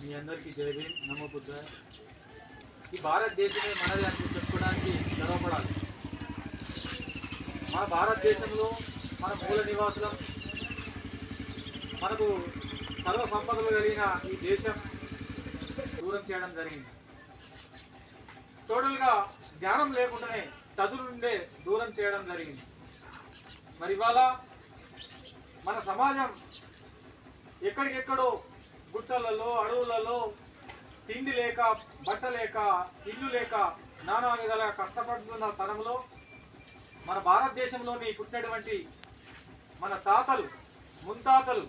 మీ అందరికీ జై భీమ్, నమో బుద్ధ. ఈ భారతదేశమే మనది అని చెప్పుకోవడానికి గర్వపడాలి. మన భారతదేశంలో మన మూల నివాసులం, మనకు సర్వ సంపదలు కలిగిన ఈ దేశం దూరం చేయడం జరిగింది. టోటల్గా జ్ఞానం లేకుండానే చదువు నుండే దూరం చేయడం జరిగింది. మరి ఇవాళ మన సమాజం ఎక్కడికెక్కడో గుట్టలలో, అడవులలో తిండి లేక, బట్ట లేక, ఇల్లు లేక నానా విధాలుగా కష్టపడుతున్న తరంలో మన భారతదేశంలోని పుట్టినటువంటి మన తాతలు, ముత్తాతలు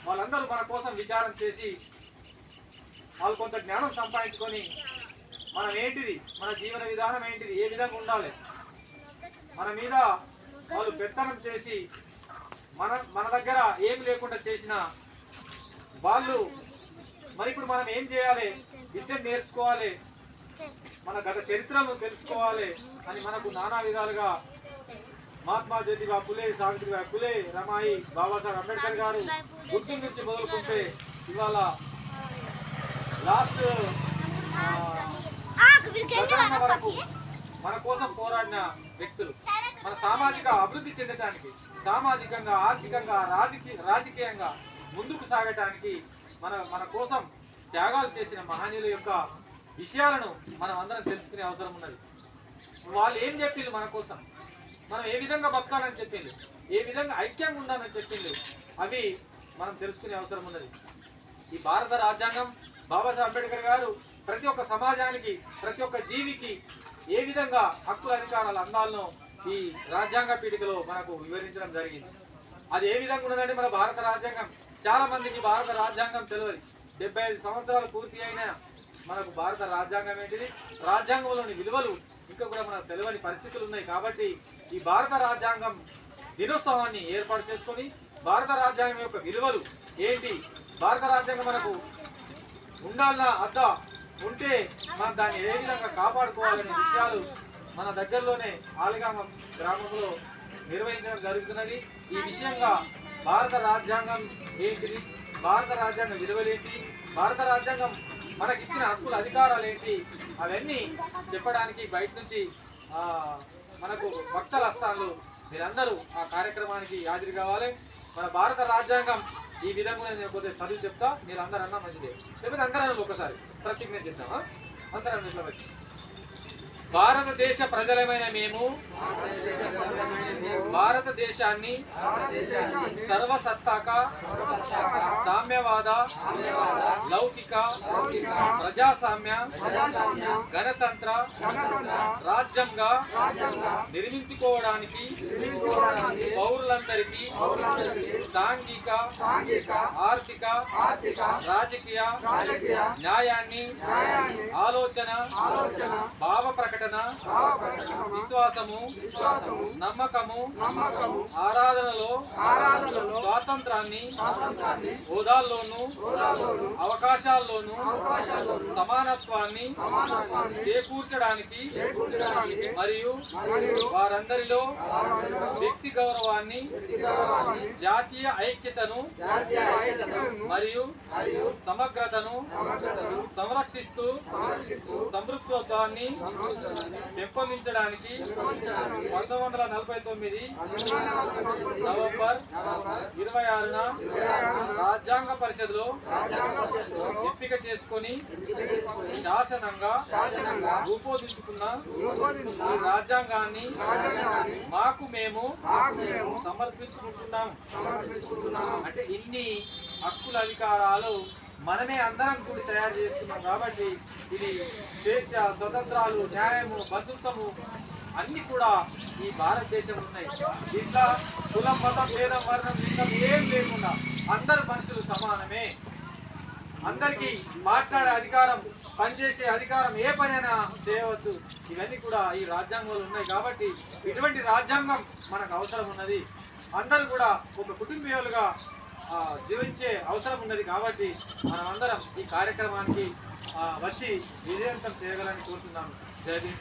వాళ్ళందరూ మన కోసం విచారం చేసి వాళ్ళు కొంత జ్ఞానం సంపాదించుకొని మనం ఏంటిది, మన జీవన విధానం ఏంటిది, ఏ విధంగా ఉండాలి, మన మీద వాళ్ళు పెత్తనం చేసి మన దగ్గర ఏం లేకుండా చేసిన వాళ్ళు మరి ఇప్పుడు మనం ఏం చేయాలి, విద్యను నేర్చుకోవాలి, మన గత చరిత్రను తెలుసుకోవాలి అని మనకు నానా విధాలుగా మహాత్మా జ్యోతిబా ఫులే, సావిత్రిబాయి ఫులే, రమాయి, బాబాసాహెబ్ అంబేద్కర్ గారు గుర్తు నుంచి మొదలుకుంటే ఇవాళ లాస్ట్ వరకు మన కోసం పోరాడిన వ్యక్తులు మన సామాజిక అభివృద్ధి చెందడానికి, సామాజికంగా, ఆర్థికంగా, రాజకీయంగా ముందుకు సాగటానికి మన కోసం త్యాగాలు చేసిన మహనీయుల యొక్క విషయాలను మనం అందరం తెలుసుకునే అవసరం ఉన్నది. వాళ్ళు ఏం చెప్పిండ్రు మన కోసం, మనం ఏ విధంగా బతకాలని చెప్పిండ్రు, ఏ విధంగా ఐక్యంగా ఉండాలని చెప్పిండ్రు, అవి మనం తెలుసుకునే అవసరం ఉన్నది. ఈ భారత రాజ్యాంగం బాబాసాహెబ్ అంబేద్కర్ గారు ప్రతి ఒక్క సమాజానికి, ప్రతి ఒక్క జీవికి ఏ విధంగా హక్కుల అధికారాలు అందాలనో ఈ రాజ్యాంగ పీఠికలో మనకు వివరించడం జరిగింది. అది ఏ విధంగా ఉన్నదంటే మన భారత రాజ్యాంగం చాలా మందికి భారత రాజ్యాంగం తెలియదు. 75 సంవత్సరాలు పూర్తి అయినా మనకు భారత రాజ్యాంగం ఏంటిది, రాజ్యాంగంలోని విలువలు ఇంకా కూడా మనకు తెలియని పరిస్థితులు ఉన్నాయి. కాబట్టి ఈ భారత రాజ్యాంగం దినోత్సవాన్ని ఏర్పాటు చేసుకొని భారత రాజ్యాంగం యొక్క విలువలు ఏంటి, భారత రాజ్యాంగం మనకు ఉండాలన్నా అద్దా, ఉంటే మనం దాన్ని ఏ విధంగా కాపాడుకోవాలనే విషయాలు మన దగ్గరలోనే ఆలిగామ గ్రామంలో నిర్వహించడం జరుగుతున్నది. ఈ విషయంగా భారత రాజ్యాంగం ఏంటిది, భారత రాజ్యాంగ విలువలేంటి, భారత రాజ్యాంగం మనకిచ్చిన హక్కుల అధికారాలు ఏంటి, అవన్నీ చెప్పడానికి బయట నుంచి మనకు భక్తుల హస్తాలు మీరందరూ ఆ కార్యక్రమానికి హాజరు కావాలి. మన భారత రాజ్యాంగం ఈ విధంగా నేను కొద్దిగా చదువు చెప్తా, మీరు అందరూ అన్నా మంచిదే, లేకపోతే అందరూ ఒకసారి ప్రతిజ్ఞ చేద్దామా, అందరం ఇట్లా వచ్చి. భారతదేశ ప్రజలమైన మేము భారతదేశాన్ని సర్వసత్తాక, సామ్యవాద, లౌకిక, ప్రజాస్వామ్య, గణతంత్ర రాజ్యంగా నిర్మించుకోవడానికి పౌరులందరికీ సాంఘిక, ఆర్థిక, రాజకీయ న్యాయాన్ని, ఆలోచన, భావ ప్రకటన, విశ్వాసము, నమ్మకము, ఆరాధనలో స్వాతంత్రాన్ని, హోదాల్లోనూ అవకాశాల్లోనూ సమానత్వాన్ని చేకూర్చడానికి మరియు వారందరిలో వ్యక్తి గౌరవాన్ని, జాతీయ ఐక్యతను మరియు సమగ్రతను సంరక్షిస్తూ సమృద్ధత్వాన్ని పెంపొందించడానికి 1949 నవంబర్ 26న రాజ్యాంగ పరిషత్లో ఎంపిక చేసుకొని శాసనంగా రూపొందించుకున్న ఈ రాజ్యాంగాన్ని మాకు మేము సమర్పించుకుంటున్నాం. అంటే ఇన్ని హక్కుల అధికారాలు మనమే అందరం కూడి తయారు చేస్తున్నాం. కాబట్టి ఇది స్వేచ్ఛ, స్వతంత్రాలు, న్యాయము, బంధుత్వము అన్ని కూడా ఈ భారతదేశంలో ఉన్నాయి. ఇట్లా కులం, మతం, భేదం, వర్ణం, లింగం ఏం లేకుండా అందరు మనుషులు సమానమే. అందరికీ మాట్లాడే అధికారం, పనిచేసే అధికారం, ఏ పనైనా చేయవచ్చు. ఇవన్నీ కూడా ఈ రాజ్యాంగంలో ఉన్నాయి. కాబట్టి ఇటువంటి రాజ్యాంగం మనకు అవసరం ఉన్నది. అందరూ కూడా ఒక కుటుంబీయులుగా జీవించే అవసరం ఉన్నది. కాబట్టి మనమందరం ఈ కార్యక్రమానికి వచ్చి విజయవంతం చేయగలని కోరుతున్నాను. జై భీమ్.